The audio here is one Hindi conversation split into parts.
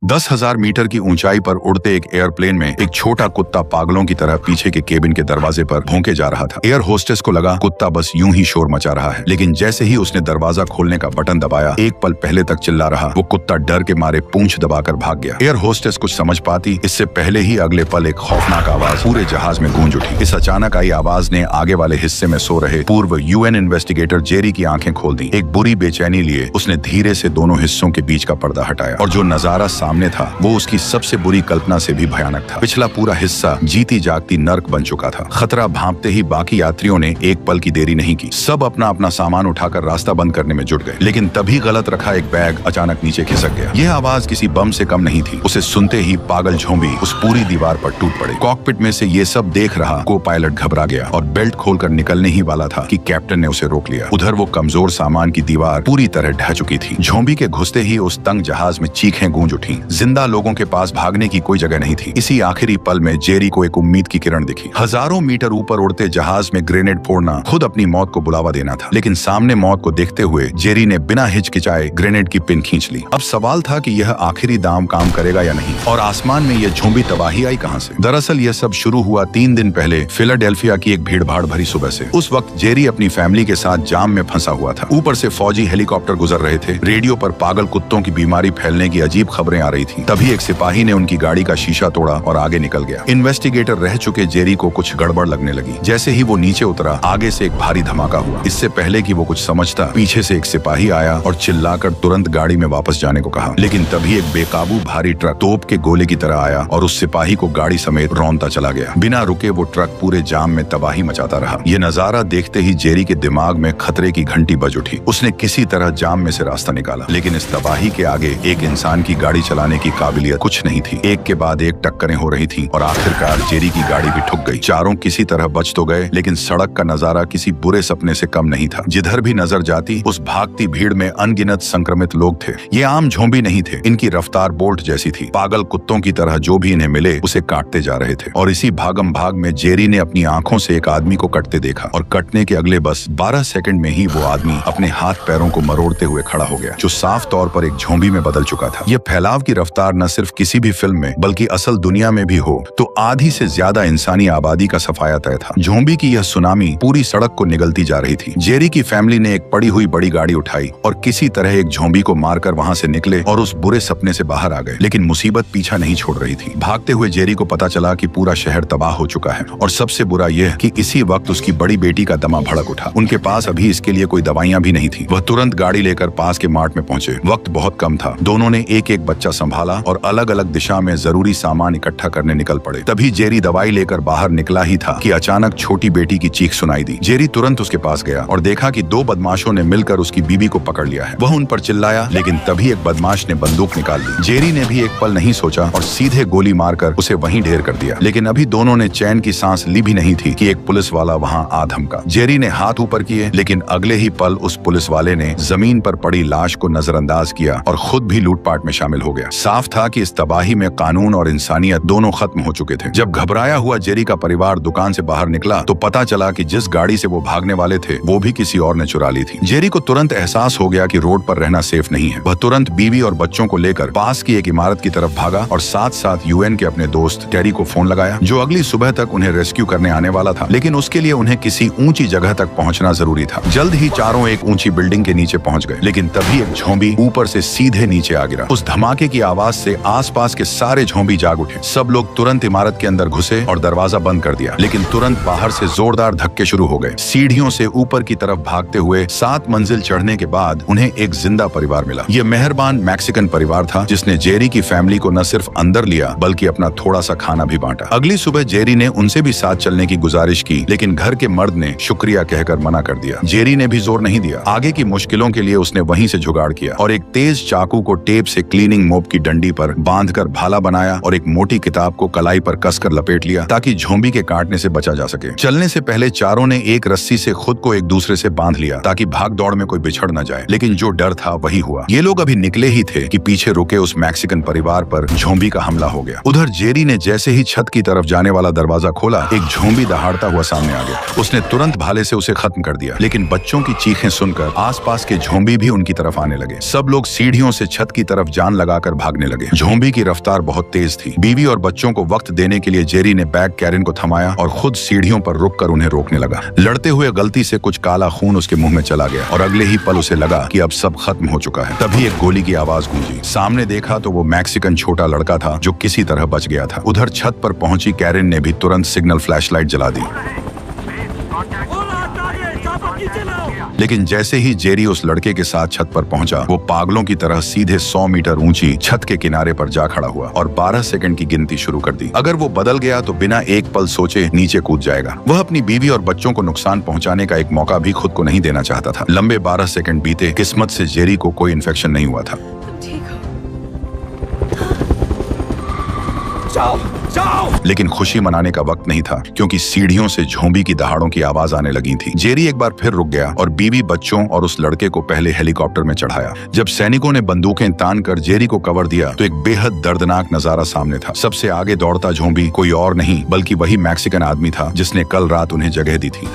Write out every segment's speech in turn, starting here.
10,000 मीटर की ऊंचाई पर उड़ते एक एयरप्लेन में एक छोटा कुत्ता पागलों की तरह पीछे के केबिन के दरवाजे पर भौंके जा रहा था। एयर होस्टेस को लगा कुत्ता बस यूं ही शोर मचा रहा है, लेकिन जैसे ही उसने दरवाजा खोलने का बटन दबाया, एक पल पहले तक चिल्ला रहा वो कुत्ता डर के मारे पूंछ दबाकर भाग गया। एयर होस्टेस कुछ समझ पाती इससे पहले ही अगले पल एक खौफनाक आवाज पूरे जहाज में गूंज उठी। इस अचानक आई आवाज ने आगे वाले हिस्से में सो रहे पूर्व यूएन इन्वेस्टिगेटर जेरी की आंखें खोल दी। एक बुरी बेचैनी लिए उसने धीरे से दोनों हिस्सों के बीच का पर्दा हटाया और जो नजारा सामने था वो उसकी सबसे बुरी कल्पना से भी भयानक था। पिछला पूरा हिस्सा जीती जागती नर्क बन चुका था। खतरा भांपते ही बाकी यात्रियों ने एक पल की देरी नहीं की। सब अपना अपना सामान उठाकर रास्ता बंद करने में जुट गए, लेकिन तभी गलत रखा एक बैग अचानक नीचे खिसक गया। यह आवाज किसी बम से कम नहीं थी। उसे सुनते ही पागल झोंबी उस पूरी दीवार पर टूट पड़े। कॉकपिट में से ये सब देख रहा को पायलट घबरा गया और बेल्ट खोलकर निकलने ही वाला था कि कैप्टन ने उसे रोक लिया। उधर वो कमजोर सामान की दीवार पूरी तरह ढह चुकी थी। झोंबी के घुसते ही उस तंग जहाज में चीखें गूंज उठी। जिंदा लोगों के पास भागने की कोई जगह नहीं थी। इसी आखिरी पल में जेरी को एक उम्मीद की किरण दिखी। हजारों मीटर ऊपर उड़ते जहाज में ग्रेनेड फोड़ना खुद अपनी मौत को बुलावा देना था, लेकिन सामने मौत को देखते हुए जेरी ने बिना हिचकिचाए ग्रेनेड की पिन खींच ली। अब सवाल था कि यह आखिरी दाम काम करेगा या नहीं, और आसमान में यह झोंबी तबाही आई कहां से। दरअसल यह सब शुरू हुआ 3 दिन पहले फिलाडेल्फिया की एक भीड़भाड़ भरी सुबह से। उस वक्त जेरी अपनी फैमिली के साथ जाम में फंसा हुआ था। ऊपर से फौजी हेलीकॉप्टर गुजर रहे थे। रेडियो पर पागल कुत्तों की बीमारी फैलने की अजीब खबरें आ रही थी। तभी एक सिपाही ने उनकी गाड़ी का शीशा तोड़ा और आगे निकल गया। इन्वेस्टिगेटर रह चुके जेरी को कुछ गड़बड़ लगने लगी। जैसे ही वो नीचे उतरा, आगे से एक भारी धमाका हुआ। इससे पहले कि वो कुछ समझता, पीछे से एक सिपाही आया और चिल्लाकर तुरंत गाड़ी में वापस जाने को कहा। लेकिन तभी एक बेकाबू भारी ट्रक तोप के गोले की तरह आया और उस सिपाही को गाड़ी समेत रौंदता चला गया। बिना रुके वो ट्रक पूरे जाम में तबाही मचाता रहा। ये नजारा देखते ही जेरी के दिमाग में खतरे की घंटी बज उठी। उसने किसी तरह जाम में से रास्ता निकाला, लेकिन इस तबाही के आगे एक इंसान की गाड़ी चलाने की काबिलियत कुछ नहीं थी। एक के बाद एक टक्करें हो रही थी और आखिरकार जेरी की गाड़ी भी ठुक गई। चारों किसी तरह बच तो गए, लेकिन सड़क का नजारा किसी बुरे सपने से कम नहीं था। जिधर भी नजर जाती उस भागती भीड़ में अनगिनत संक्रमित लोग थे। ये आम झोंबी नहीं थे। इनकी रफ्तार बोल्ट जैसी थी। पागल कुत्तों की तरह जो भी इन्हें मिले उसे काटते जा रहे थे। और इसी भागम भाग में जेरी ने अपनी आंखों से एक आदमी को कटते देखा और कटने के अगले बस 12 सेकंड में ही वो आदमी अपने हाथ पैरों को मरोड़ते हुए खड़ा हो गया, जो साफ तौर पर एक झोंबी में बदल चुका था। यह फैलाव की रफ्तार न सिर्फ किसी भी फिल्म में बल्कि असल दुनिया में भी हो तो आधी से ज्यादा इंसानी आबादी का सफाया तय था। झोंबी की यह सुनामी पूरी सड़क को निगलती जा रही थी। जेरी की फैमिली ने एक पड़ी हुई बड़ी गाड़ी उठाई और किसी तरह एक झोंबी को मारकर वहां से निकले और उस बुरे सपने से बाहर आ गए। लेकिन मुसीबत पीछा नहीं छोड़ रही थी। भागते हुए जेरी को पता चला कि पूरा शहर तबाह हो चुका है, और सबसे बुरा यह कि इसी वक्त उसकी बड़ी बेटी का दमा भड़क उठा। उनके पास अभी इसके लिए कोई दवाइयां भी नहीं थी। वह तुरंत गाड़ी लेकर पास के मार्ट में पहुंचे। वक्त बहुत कम था। दोनों ने एक एक बच्चा संभाला और अलग अलग दिशा में जरूरी सामान इकट्ठा करने निकल पड़े। तभी जेरी दवाई लेकर बाहर निकला ही था कि अचानक छोटी बेटी की चीख सुनाई दी। जेरी तुरंत उसके पास गया और देखा कि 2 बदमाशों ने मिलकर उसकी बीबी को पकड़ लिया है। वह उन पर चिल्लाया, लेकिन तभी एक बदमाश ने बंदूक निकाल ली। जेरी ने भी एक पल नहीं सोचा और सीधे गोली मारकर उसे वहीं ढेर कर दिया। लेकिन अभी दोनों ने चैन की सांस ली भी नहीं थी कि एक पुलिस वाला वहां आ धमका। जेरी ने हाथ ऊपर किए, लेकिन अगले ही पल उस पुलिस वाले ने जमीन पर पड़ी लाश को नजरअंदाज किया और खुद भी लूटपाट में शामिल हो गया। साफ था कि इस तबाही में कानून और इंसानियत दोनों खत्म हो चुके थे। जब घबराया हुआ जेरी का परिवार दुकान से बाहर निकला तो पता चला कि जिस गाड़ी से वो भागने वाले थे वो भी किसी और ने चुरा ली थी। जेरी को तुरंत एहसास हो गया कि रोड पर रहना सेफ नहीं है। वह तुरंत बीवी और बच्चों को लेकर पास की एक इमारत की तरफ भागा और साथ साथ यूएन के अपने दोस्त टेरी को फोन लगाया, जो अगली सुबह तक उन्हें रेस्क्यू करने आने वाला था। लेकिन उसके लिए उन्हें किसी ऊंची जगह तक पहुंचना जरूरी था। जल्द ही चारों एक ऊंची बिल्डिंग के नीचे पहुंच गए, लेकिन तभी एक झोंबी ऊपर से सीधे नीचे आ गिरा। उस धमाके की आवाज से आसपास के सारे झोंबी जाग उठे। सब लोग तुरंत इमारत के अंदर घुसे और दरवाजा बंद कर दिया, लेकिन तुरंत बाहर से जोरदार धक्के शुरू हो गए। सीढ़ियों से ऊपर की तरफ भागते हुए 7 मंजिल चढ़ने के बाद उन्हें एक जिंदा परिवार मिला। यह मेहरबान मैक्सिकन परिवार था जिसने जेरी की फैमिली को न सिर्फ अंदर लिया बल्कि अपना थोड़ा सा खाना भी बांटा। अगली सुबह जेरी ने उनसे भी साथ चलने की गुजारिश की, लेकिन घर के मर्द ने शुक्रिया कहकर मना कर दिया। जेरी ने भी जोर नहीं दिया। आगे की मुश्किलों के लिए उसने वहीं से जुगाड़ किया और एक तेज चाकू को टेप से क्लीनिंग मोप की डंडी पर बांधकर भाला बनाया और एक मोटी किताब को कलाई पर कसकर लपेट लिया ताकि झोंबी के काटने से बचा जा सके। चलने से पहले चारों ने एक रस्सी से खुद को एक दूसरे से बांध लिया ताकि भाग दौड़ में कोई बिछड़ न जाए, लेकिन जो डर था वही हुआ। ये लोग अभी निकले ही थे कि पीछे रुके उस मैक्सिकन परिवार पर झोंबी का हमला हो गया। उधर जेरी ने जैसे ही छत की तरफ जाने वाला दरवाजा खोला, एक झोंबी दहाड़ता हुआ सामने आ गया। उसने तुरंत भाले से उसे खत्म कर दिया, लेकिन बच्चों की चीखें सुनकर आसपास के झोंबी भी उनकी तरफ आने लगे। सब लोग सीढ़ियों से छत की तरफ जान लगाकर भागने लगे। ज़ॉम्बी की रफ्तार बहुत तेज थी। बीवी और बच्चों को वक्त देने के लिए जेरी ने बैग कैरन को थमाया और खुद सीढ़ियों पर रुककर उन्हें रोकने लगा। लड़ते हुए गलती से कुछ काला खून उसके मुंह में चला गया और अगले ही पल उसे लगा कि अब सब खत्म हो चुका है। तभी एक गोली की आवाज गूंजी। सामने देखा तो वो मैक्सिकन छोटा लड़का था जो किसी तरह बच गया था। उधर छत पर पहुंची कैरन ने भी तुरंत सिग्नल फ्लैशलाइट जला दी, लेकिन जैसे ही जेरी उस लड़के के साथ छत पर पहुंचा, वो पागलों की तरह सीधे 100 मीटर ऊंची छत के किनारे पर जा खड़ा हुआ और 12 सेकंड की गिनती शुरू कर दी। अगर वो बदल गया तो बिना एक पल सोचे नीचे कूद जाएगा। वह अपनी बीवी और बच्चों को नुकसान पहुंचाने का एक मौका भी खुद को नहीं देना चाहता था। लंबे 12 सेकंड बीते। किस्मत से जेरी को कोई इन्फेक्शन नहीं हुआ था। लेकिन खुशी मनाने का वक्त नहीं था, क्योंकि सीढ़ियों से ज़ॉम्बी की दहाड़ों की आवाज आने लगी थी। जेरी एक बार फिर रुक गया और बीवी, बच्चों और उस लड़के को पहले हेलीकॉप्टर में चढ़ाया। जब सैनिकों ने बंदूकें तान कर जेरी को कवर दिया तो एक बेहद दर्दनाक नजारा सामने था। सबसे आगे दौड़ता ज़ॉम्बी कोई और नहीं बल्कि वही मैक्सिकन आदमी था जिसने कल रात उन्हें जगह दी थी।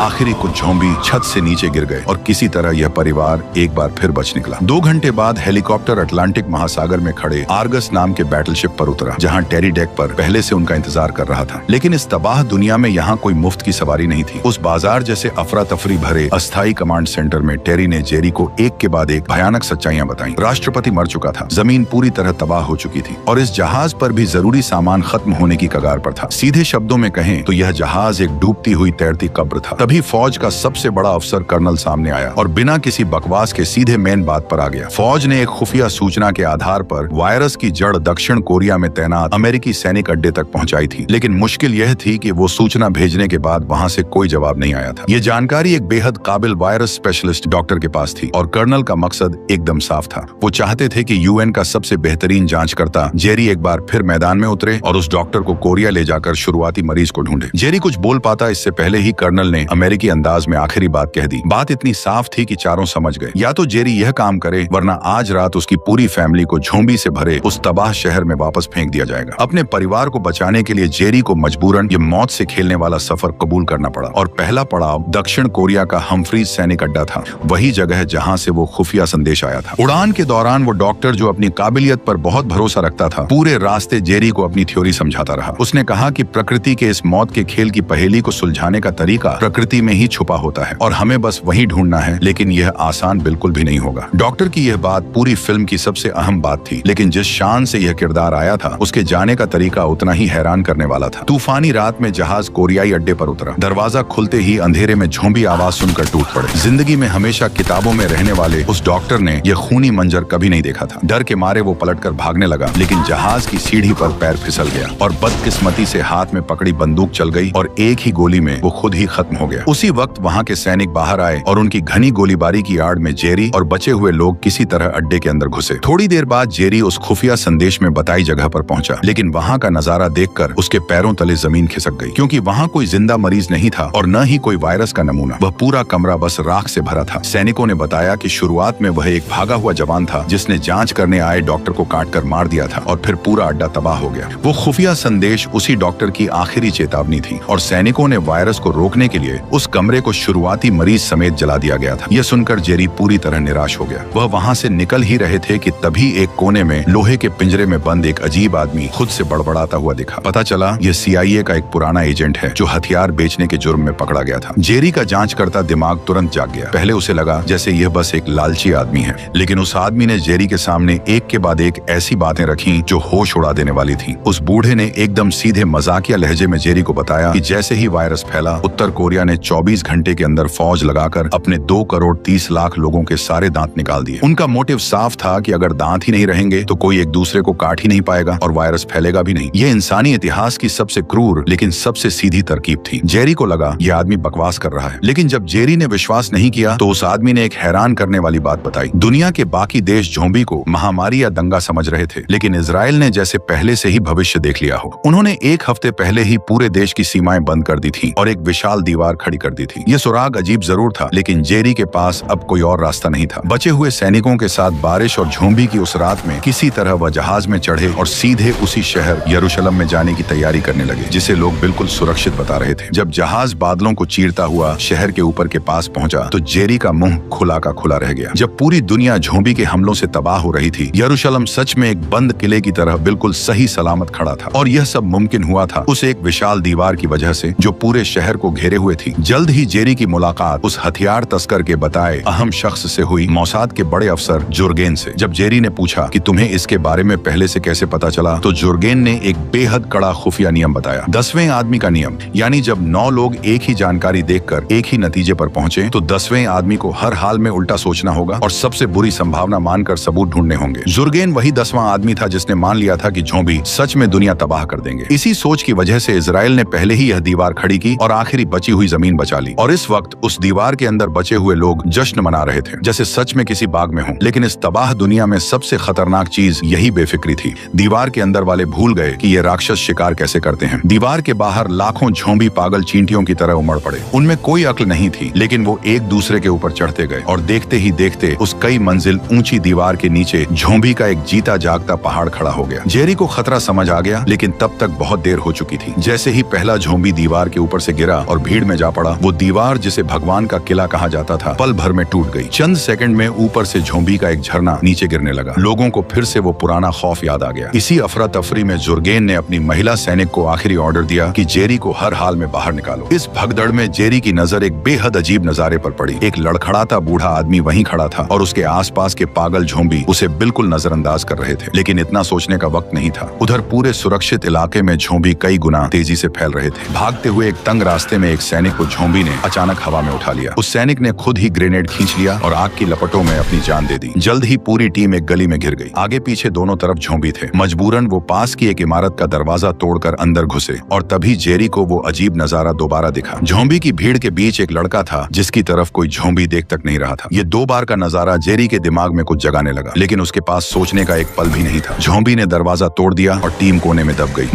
आखिरी कुछ ज़ॉम्बी छत से नीचे गिर गए और किसी तरह यह परिवार एक बार फिर बच निकला। 2 घंटे बाद हेलीकॉप्टर अटलांटिक महासागर में खड़े आर्गस नाम के बैटलशिप पर उतरा, जहां टेरी डेक पर पहले से उनका इंतजार कर रहा था। लेकिन इस तबाह दुनिया में यहाँ कोई मुफ्त की सवारी नहीं थी। उस बाजार जैसे अफरा तफरी भरे अस्थायी कमांड सेंटर में टेरी ने जेरी को एक के बाद एक भयानक सच्चाइयां बताई। राष्ट्रपति मर चुका था, जमीन पूरी तरह तबाह हो चुकी थी और इस जहाज पर भी जरूरी सामान खत्म होने की कगार पर था। सीधे शब्दों में कहें तो यह जहाज एक डूबती हुई तैरती कब्र था। तभी फौज का सबसे बड़ा अफसर कर्नल सामने आया और बिना किसी बकवास के सीधे मेन बात पर आ गया। फौज ने एक खुफिया सूचना के आधार पर वायरस की जड़ दक्षिण कोरिया में तैनात अमेरिकी सैनिक अड्डे तक पहुंचाई थी, लेकिन मुश्किल यह थी कि वो सूचना भेजने के बाद वहां से कोई जवाब नहीं आया था। ये जानकारी एक बेहद काबिल वायरस स्पेशलिस्ट डॉक्टर के पास थी और कर्नल का मकसद एकदम साफ था। वो चाहते थे कि यूएन का सबसे बेहतरीन जांचकर्ता जेरी एक बार फिर मैदान में उतरे और उस डॉक्टर को कोरिया ले जाकर शुरुआती मरीज को ढूंढे। जेरी कुछ बोल पाता इससे पहले ही कर्नल ने अमेरिकी अंदाज में आखिरी बात कह दी। बात इतनी साफ थी कि चारों समझ गए, या तो जेरी यह काम करे वरना आज रात उसकी पूरी फैमिली को ज़ॉम्बी से भरे उस तबाह शहर में वापस फेंक दिया जाएगा। अपने परिवार को बचाने के लिए जेरी को मजबूरन ये मौत से खेलने वाला सफर कबूल करना पड़ा और पहला पड़ाव दक्षिण कोरिया का हम्फ्रीज सैनिक अड्डा था, वही जगह जहां से वो खुफिया संदेश आया था। उड़ान के दौरान वो डॉक्टर, जो अपनी काबिलियत पर बहुत भरोसा रखता था, पूरे रास्ते जेरी को अपनी थ्योरी समझाता रहा। उसने कहा कि प्रकृति के इस मौत के खेल की पहेली को सुलझाने का तरीका प्रकृति में ही छुपा होता है और हमें बस वही ढूंढना है, लेकिन यह आसान बिल्कुल भी नहीं होगा। डॉक्टर की यह बात पूरी फिल्म की सबसे अहम बात थी, लेकिन जिस शान से यह किरदार आया था उसके जाने का तरीका उतना ही हैरान करने वाला था। तूफानी रात में जहाज कोरियाई अड्डे पर उतरा। दरवाजा खुलते ही अंधेरे में ज़ॉम्बी आवाज सुनकर टूट पड़े। जिंदगी में हमेशा किताबों में रहने वाले उस डॉक्टर ने यह खूनी मंजर कभी नहीं देखा था। डर के मारे वो पलटकर भागने लगा, लेकिन जहाज की सीढ़ी पर पैर फिसल गया और बदकिस्मती से हाथ में पकड़ी बंदूक चल गई और एक ही गोली में वो खुद ही खत्म हो गया। उसी वक्त वहाँ के सैनिक बाहर आए और उनकी घनी गोलीबारी की आड़ में जेरी और बचे हुए लोग किसी तरह अड्डे के अंदर घुसे। थोड़ी देर बाद जेरी उस खुफिया संदेश में बताई जगह पर पहुंचा, लेकिन वहाँ का नजारा देखकर उसके पैरों तले जमीन खिसक गई, क्योंकि वहाँ कोई जिंदा मरीज नहीं था और न ही कोई वायरस का नमूना। वह पूरा कमरा बस राख से भरा था। सैनिकों ने बताया कि शुरुआत में वह एक भागा हुआ जवान था जिसने जांच करने आए डॉक्टर को काटकर मार दिया था और फिर पूरा अड्डा तबाह हो गया। वो खुफिया संदेश उसी डॉक्टर की आखिरी चेतावनी थी और सैनिकों ने वायरस को रोकने के लिए उस कमरे को शुरुआती मरीज समेत जला दिया गया था। यह सुनकर जेरी पूरी तरह निराश हो गया। वह वहाँ से निकल ही रहे थे कि तभी एक कोने में लोहे के पिंजरे में बंद एक अजीब आदमी खुद से बड़बड़ाता हुआ दिखा। पता चला यह CIA का एक पुराना एजेंट है जो हथियार बेचने के जुर्म में पकड़ा गया था। जेरी का जांच करता दिमाग तुरंत जाग गया। पहले उसे लगा जैसे यह बस एक लालची आदमी है, लेकिन उस आदमी ने जेरी के सामने एक के बाद एक ऐसी बातें रखी जो होश उड़ा देने वाली थी। उस बूढ़े ने एकदम सीधे मजाकिया लहजे में जेरी को बताया कि जैसे ही वायरस फैला, उत्तर कोरिया ने 24 घंटे के अंदर फौज लगाकर अपने 2 करोड़ 30 लाख लोगों के सारे दांत निकाल दिए। उनका मोटिव साफ था कि अगर दांत ही नहीं रहेंगे तो कोई एक दूसरे को काट ही नहीं पाएगा और वायरस फैलेगा भी नहीं। ये इंसानी इतिहास की सबसे क्रूर लेकिन सबसे सीधी तरकीब थी। जेरी को लगा यह आदमी बकवास कर रहा है, लेकिन जब जेरी ने विश्वास नहीं किया तो उस आदमी ने एक हैरान करने वाली बात बताई। दुनिया के बाकी देश ज़ॉम्बी को महामारी या दंगा समझ रहे थे, लेकिन इजराइल ने जैसे पहले से ही भविष्य देख लिया हो। उन्होंने 1 हफ्ते पहले ही पूरे देश की सीमाएं बंद कर दी थी और एक विशाल दीवार खड़ी कर दी थी। ये सुराग अजीब जरूर था, लेकिन जेरी के पास अब कोई और रास्ता नहीं था। बचे हुए सैनिकों के साथ बारिश और झोंबी की उस रात में किसी तरह वह जहाज में चढ़े और सीधे उसी शहर यरूशलेम में जाने की तैयारी करने लगे, जिसे लोग बिल्कुल सुरक्षित बता रहे थे। जब जहाज बादलों को चीरता हुआ शहर के ऊपर के पास पहुंचा तो जेरी का मुंह खुला का खुला रह गया। जब पूरी दुनिया झोंबी के हमलों से तबाह हो रही थी, यरूशलेम सच में एक बंद किले की तरह बिल्कुल सही सलामत खड़ा था। और यह सब मुमकिन हुआ था उस एक विशाल दीवार की वजह से जो पूरे शहर को घेरे हुए थी। जल्द ही जेरी की मुलाकात उस हथियार तस्कर के बताए अहम शख्स से हुई, मौसाद के बड़े अफसर जुर्गेन से। जब जेरी ने पूछा कि तुम्हें इसके बारे में पहले से कैसे पता चला, तो जुर्गेन ने एक बेहद कड़ा खुफिया नियम बताया। 10वें आदमी का नियम, यानी जब 9 लोग एक ही जानकारी देखकर एक ही नतीजे पर पहुंचे तो 10वें आदमी को हर हाल में उल्टा सोचना होगा और सबसे बुरी संभावना मानकर सबूत ढूंढने होंगे। जुर्गेन वही 10वां आदमी था जिसने मान लिया था कि झोंबी सच में दुनिया तबाह कर देंगे। इसी सोच की वजह से इजराइल ने पहले ही यह दीवार खड़ी की और आखिरी बची हुई जमीन बचा ली। और इस वक्त उस दीवार के अंदर बचे हुए लोग जश्न मना रहे थे, जैसे सच में किसी बाग में हों। लेकिन इस तबाह दुनिया में सबसे खतरनाक चीज यही बेफिक्री थी। दीवार के अंदर वाले भूल गए कि ये राक्षस शिकार कैसे करते हैं। दीवार के बाहर लाखों झोंबी पागल चींटियों की तरह उमड़ पड़े। उनमें कोई अक्ल नहीं थी, लेकिन वो एक दूसरे के ऊपर चढ़ते गए और देखते ही देखते उस कई मंजिल ऊंची दीवार के नीचे झोंबी का एक जीता जागता पहाड़ खड़ा हो गया। जेरी को खतरा समझ आ गया, लेकिन तब तक बहुत देर हो चुकी थी। जैसे ही पहला झोंबी दीवार के ऊपर से गिरा और भीड़ में जा पड़ा, वो दीवार जिसे भगवान का किला कहा जाता था पल भर में टूट गई। चंद सेकंड में ऊपर से झोंबी का एक झरना नीचे गिरने लगा। लोगों को फिर से वो पुराना खौफ याद आ गया। इसी अफरा तफरी में जुर्गेन ने अपनी महिला सैनिक को आखिरी ऑर्डर दिया कि जेरी को हर हाल में बाहर निकालो। इस भगदड़ में जेरी की नजर एक बेहद अजीब नजारे पर पड़ी। एक लड़खड़ाता बूढ़ा आदमी वहीं खड़ा था और उसके आसपास के पागल झोंबी उसे बिल्कुल नजरअंदाज कर रहे थे। लेकिन इतना सोचने का वक्त नहीं था। उधर पूरे सुरक्षित इलाके में झोंबी कई गुना तेजी से फैल रहे थे। भागते हुए एक तंग रास्ते में एक सैनिक को झोंबी ने अचानक हवा में उठा लिया। उस सैनिक ने खुद ही ग्रेनेड खींच लिया और आग की लपटों में अपनी जान दे दी। जल्द ही पूरी टीम एक गली में घिर गई। आगे पीछे दोनों तरफ झोंबी थे। मजबूरन वो पास की एक इमारत का दरवाजा तोड़कर अंदर घुसे और तभी जेरी को वो अजीब नजारा दोबारा दिखा। झोंबी की भीड़ के बीच एक लड़का था जिसकी तरफ कोई झोंबी देख तक नहीं रहा था। ये 2 बार का नजारा जेरी के दिमाग में कुछ जगाने लगा, लेकिन उसके पास सोचने का एक पल भी नहीं था। झोंबी ने दरवाजा तोड़ दिया और टीम कोने में दब गई।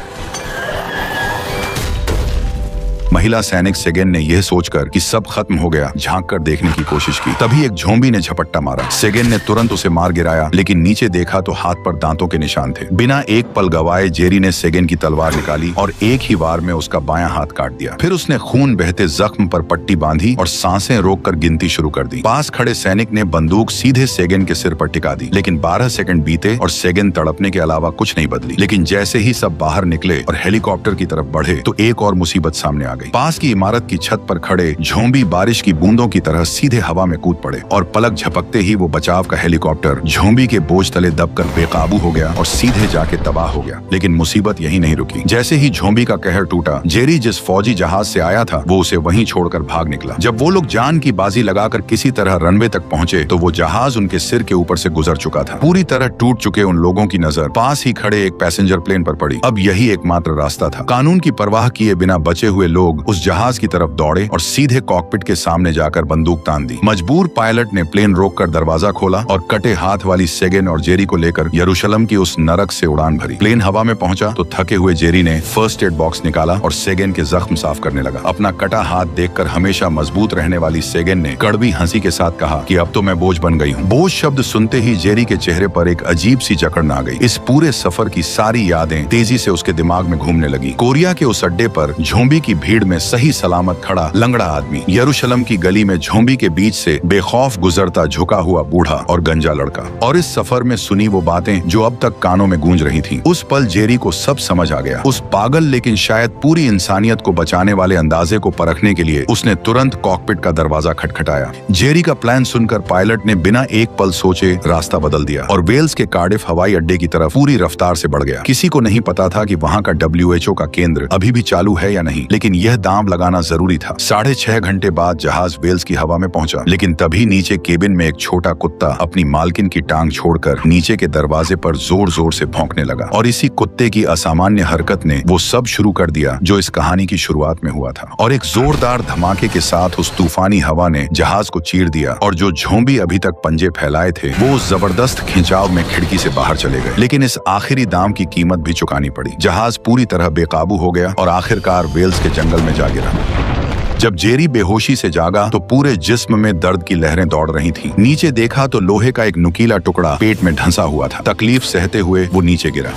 महिला सैनिक सेगेन ने यह सोचकर कि सब खत्म हो गया झांक कर देखने की कोशिश की। तभी एक झोंबी ने झपट्टा मारा। सेगेन ने तुरंत उसे मार गिराया, लेकिन नीचे देखा तो हाथ पर दांतों के निशान थे। बिना एक पल गवाए जेरी ने सेगेन की तलवार निकाली और एक ही वार में उसका बायां हाथ काट दिया। फिर उसने खून बहते जख्म पर पट्टी बांधी और सांसें रोककर गिनती शुरू कर दी। पास खड़े सैनिक ने बंदूक सीधे सेगेन के सिर पर टिका दी, लेकिन 12 सेकंड बीते और सेगेन तड़पने के अलावा कुछ नहीं बदली। लेकिन जैसे ही सब बाहर निकले और हेलीकॉप्टर की तरफ बढ़े तो एक और मुसीबत सामने आ गई। पास की इमारत की छत पर खड़े झोंबी बारिश की बूंदों की तरह सीधे हवा में कूद पड़े और पलक झपकते ही वो बचाव का हेलीकॉप्टर झोंबी के बोझ तले दबकर बेकाबू हो गया और सीधे जाके तबाह हो गया। लेकिन मुसीबत यही नहीं रुकी। जैसे ही झोंबी का कहर टूटा, जेरी जिस फौजी जहाज से आया था वो उसे वहीं छोड़कर भाग निकला। जब वो लोग जान की बाजी लगाकर किसी तरह रनवे तक पहुंचे तो वो जहाज उनके सिर के ऊपर से गुजर चुका था। पूरी तरह टूट चुके उन लोगों की नजर पास ही खड़े एक पैसेंजर प्लेन पर पड़ी। अब यही एकमात्र रास्ता था। कानून की परवाह किए बिना बचे हुए लोग उस जहाज की तरफ दौड़े और सीधे कॉकपिट के सामने जाकर बंदूक तान दी। मजबूर पायलट ने प्लेन रोककर दरवाजा खोला और कटे हाथ वाली सेगेन और जेरी को लेकर यरूशलेम की उस नरक से उड़ान भरी। प्लेन हवा में पहुंचा तो थके हुए जेरी ने फर्स्ट एड बॉक्स निकाला और सेगेन के जख्म साफ करने लगा। अपना कटा हाथ देखकर हमेशा मजबूत रहने वाली सेगेन ने कड़वी हंसी के साथ कहा कि अब तो मैं बोझ बन गई हूँ। बोझ शब्द सुनते ही जेरी के चेहरे पर एक अजीब सी जकड़न आ गई। इस पूरे सफर की सारी यादें तेजी से उसके दिमाग में घूमने लगी। कोरिया के उस अड्डे पर झोंबी की भीड़ में सही सलामत खड़ा लंगड़ा आदमी, यरूशलेम की गली में झोंबी के बीच से बेखौफ गुजरता झुका हुआ बूढ़ा और गंजा लड़का, और इस सफर में सुनी वो बातें जो अब तक कानों में गूंज रही थीं। उस पल जेरी को सब समझ आ गया। उस पागल लेकिन शायद पूरी इंसानियत को बचाने वाले अंदाजे को परखने के लिए उसने तुरंत कॉकपिट का दरवाजा खटखटाया। जेरी का प्लान सुनकर पायलट ने बिना एक पल सोचे रास्ता बदल दिया और वेल्स के कार्डिफ हवाई अड्डे की तरफ पूरी रफ्तार से बढ़ गया। किसी को नहीं पता था कि वहाँ का WHO का केंद्र अभी भी चालू है या नहीं, लेकिन यह दांव लगाना जरूरी था। 6.5 घंटे बाद जहाज वेल्स की हवा में पहुंचा, लेकिन तभी नीचे केबिन में एक छोटा कुत्ता अपनी मालकिन की टांग छोड़कर नीचे के दरवाजे पर जोर जोर से भौंकने लगा। और इसी कुत्ते की असामान्य हरकत ने वो सब शुरू कर दिया जो इस कहानी की शुरुआत में हुआ था। और एक जोरदार धमाके के साथ उस तूफानी हवा ने जहाज को चीर दिया और जो झोंबी अभी तक पंजे फैलाए थे वो उस जबरदस्त खिंचाव में खिड़की से बाहर चले गए। लेकिन इस आखिरी दाम की कीमत भी चुकानी पड़ी। जहाज पूरी तरह बेकाबू हो गया और आखिरकार वेल्स के जंगल में जा गिरा। जब जेरी बेहोशी से जागा तो पूरे जिस्म में दर्द की लहरें दौड़ रही थीं। नीचे देखा तो लोहे का एक नुकीला टुकड़ा पेट में ढंसा हुआ था। तकलीफ सहते हुए वो नीचे गिरा।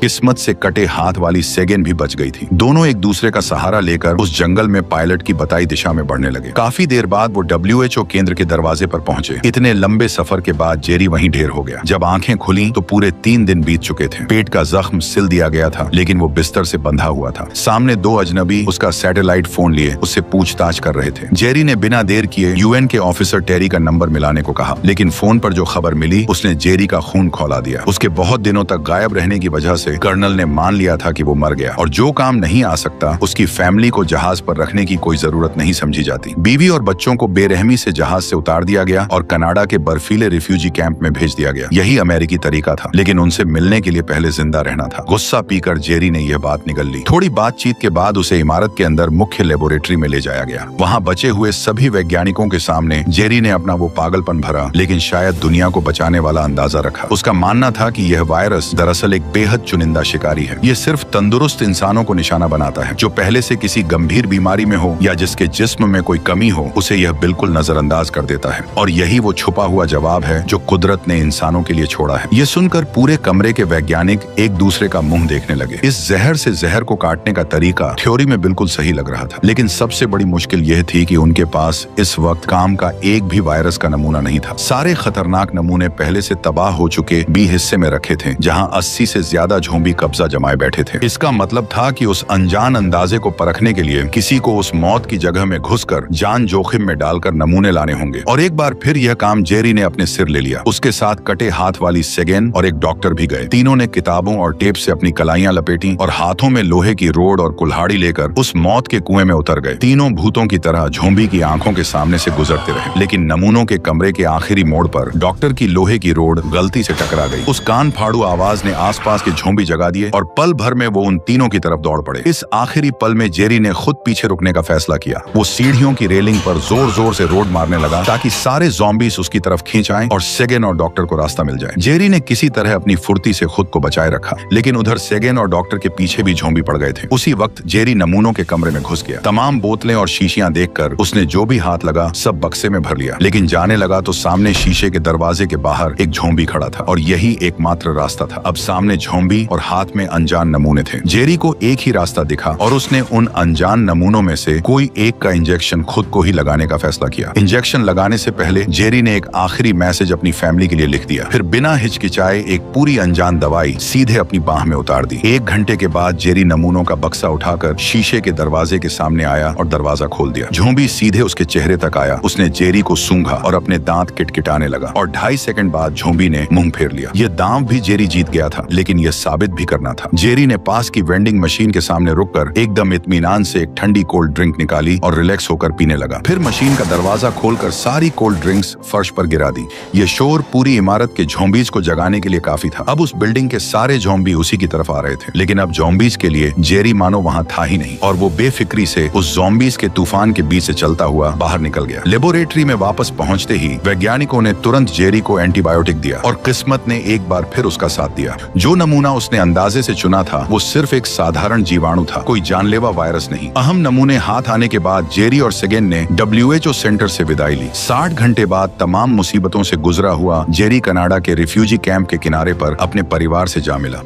किस्मत से कटे हाथ वाली सेगेन भी बच गई थी। दोनों एक दूसरे का सहारा लेकर उस जंगल में पायलट की बताई दिशा में बढ़ने लगे। काफी देर बाद वो WHO केंद्र के दरवाजे पर पहुंचे। इतने लंबे सफर के बाद जेरी वहीं ढेर हो गया। जब आंखें खुली तो पूरे 3 दिन बीत चुके थे। पेट का जख्म सिल दिया गया था, लेकिन वो बिस्तर से बंधा हुआ था। सामने 2 अजनबी उसका सैटेलाइट फोन लिए उससे पूछताछ कर रहे थे। जेरी ने बिना देर किए UN के ऑफिसर टेरी का नंबर मिलाने को कहा, लेकिन फोन पर जो खबर मिली उसने जेरी का खून खौला दिया। उसके बहुत दिनों तक गायब रहने की वजह से कर्नल ने मान लिया था कि वो मर गया और जो काम नहीं आ सकता उसकी फैमिली को जहाज पर रखने की कोई जरूरत नहीं समझी जाती। बीवी और बच्चों को बेरहमी से जहाज से उतार दिया गया और कनाडा के बर्फीले रिफ्यूजी कैंप में भेज दिया गया। यही अमेरिकी तरीका था, लेकिन उनसे मिलने के लिए पहले जिंदा रहना था। गुस्सा पीकर जेरी ने यह बात निगल ली। थोड़ी बातचीत के बाद उसे इमारत के अंदर मुख्य लेबोरेटरी में ले जाया गया। वहाँ बचे हुए सभी वैज्ञानिकों के सामने जेरी ने अपना वो पागलपन भरा, लेकिन शायद दुनिया को बचाने वाला अंदाजा रखा। उसका मानना था कि यह वायरस दरअसल एक बेहद चुनिंदा शिकारी है। ये सिर्फ तंदुरुस्त इंसानों को निशाना बनाता है। जो पहले से किसी गंभीर बीमारी में हो या जिसके जिस्म में कोई कमी हो, उसे यह बिल्कुल नजरअंदाज कर देता है। और यही वो छुपा हुआ जवाब है जो कुदरत ने इंसानों के लिए छोड़ा है। ये सुनकर पूरे कमरे के वैज्ञानिक एक दूसरे का मुंह देखने लगे। इस जहर से जहर को काटने का तरीका थ्योरी में बिल्कुल सही लग रहा था, लेकिन सबसे बड़ी मुश्किल यह थी कि उनके पास इस वक्त काम का एक भी वायरस का नमूना नहीं था। सारे खतरनाक नमूने पहले से तबाह हो चुके बी हिस्से में रखे थे, जहाँ 80 से ज्यादा झोंबी कब्जा जमाए बैठे थे। इसका मतलब था कि उस अनजान अंदाजे को परखने के लिए किसी को उस मौत की जगह में घुसकर जान जोखिम में डालकर नमूने लाने होंगे। और एक बार फिर यह काम जेरी ने अपने सिर ले लिया। उसके साथ कटे हाथ वाली सेगेन और एक डॉक्टर भी गए। तीनों ने किताबों और टेप से अपनी कलाइयां लपेटी और हाथों में लोहे की रोड और कुल्हाड़ी लेकर उस मौत के कुएं में उतर गए। तीनों भूतों की तरह झोंबी की आंखों के सामने से गुजरते रहे, लेकिन नमूनों के कमरे के आखिरी मोड़ पर डॉक्टर की लोहे की रोड गलती से टकरा गई। उस कान फाड़ू आवाज ने आसपास के झोंबी जगा दिए और पल भर में वो उन तीनों की तरफ दौड़ पड़े। इस आखिरी पल में जेरी ने खुद पीछे रुकने का फैसला किया। वो सीढ़ियों की रेलिंग पर जोर जोर से रोड मारने लगा ताकि सारे ज़ॉम्बीज़ उसकी तरफ खींच आएं और सेगेन और डॉक्टर को रास्ता मिल जाए। जेरी ने किसी तरह अपनी फुर्ती से खुद को बचाए रखा, लेकिन उधर सेगेन और डॉक्टर के पीछे भी झोंबी पड़ गए थे। उसी वक्त जेरी नमूनों के कमरे में घुस गया। तमाम बोतलें और शीशियां देखकर उसने जो भी हाथ लगा सब बक्से में भर लिया, लेकिन जाने लगा तो सामने शीशे के दरवाजे के बाहर एक झोंबी खड़ा था और यही एकमात्र रास्ता था। अब सामने झोंबी और हाथ में अनजान नमूने थे। जेरी को एक ही रास्ता दिखा और उसने उन अनजान नमूनों में से कोई एक का इंजेक्शन खुद को ही लगाने का फैसला किया। इंजेक्शन लगाने से पहले जेरी ने एक आखिरी मैसेज अपनी फैमिली के लिए लिख दिया, फिर बिना हिचकिचाए एक पूरी अनजान दवाई सीधे अपनी बाह में उतार दी। 1 घंटे के बाद जेरी नमूनों का बक्सा उठाकर शीशे के दरवाजे के सामने आया और दरवाजा खोल दिया। झोंबी सीधे उसके चेहरे तक आया। उसने जेरी को सूंघा और अपने दांत किटकिटाने लगा और 2.5 सेकंड बाद झोंबी ने मुंह फेर लिया। यह दांव भी जेरी जीत गया था, लेकिन यह साबित भी करना था। जेरी ने पास की वेंडिंग मशीन के सामने रुककर एकदम इत्मीनान से एक ठंडी कोल्ड ड्रिंक निकाली और रिलैक्स होकर पीने लगा। फिर मशीन का दरवाजा खोलकर सारी कोल्ड ड्रिंक्स फर्श पर गिरा दी। ये शोर पूरी इमारत के झोंबीज को जगाने के लिए काफी था। अब उस बिल्डिंग के सारे झोंबी उसी की तरफ आ रहे थे, लेकिन अब ज़ॉम्बीज़ के लिए जेरी मानो वहाँ था ही नहीं और वो बेफिक्री से उस ज़ॉम्बीज़ के तूफान के बीच से चलता हुआ बाहर निकल गया। लेबोरेटरी में वापस पहुंचते ही वैज्ञानिकों ने तुरंत जेरी को एंटीबायोटिक दिया और किस्मत ने एक बार फिर उसका साथ दिया। जो नमूना उसने अंदाजे से चुना था वो सिर्फ एक साधारण जीवाणु था, कोई जानलेवा वायरस नहीं। अहम नमूने हाथ आने के बाद जेरी और सेगेन ने WHO सेंटर से विदाई ली। 60 घंटे बाद तमाम मुसीबतों से गुजरा हुआ जेरी कनाडा के रिफ्यूजी कैंप के किनारे पर अपने परिवार से जा मिला।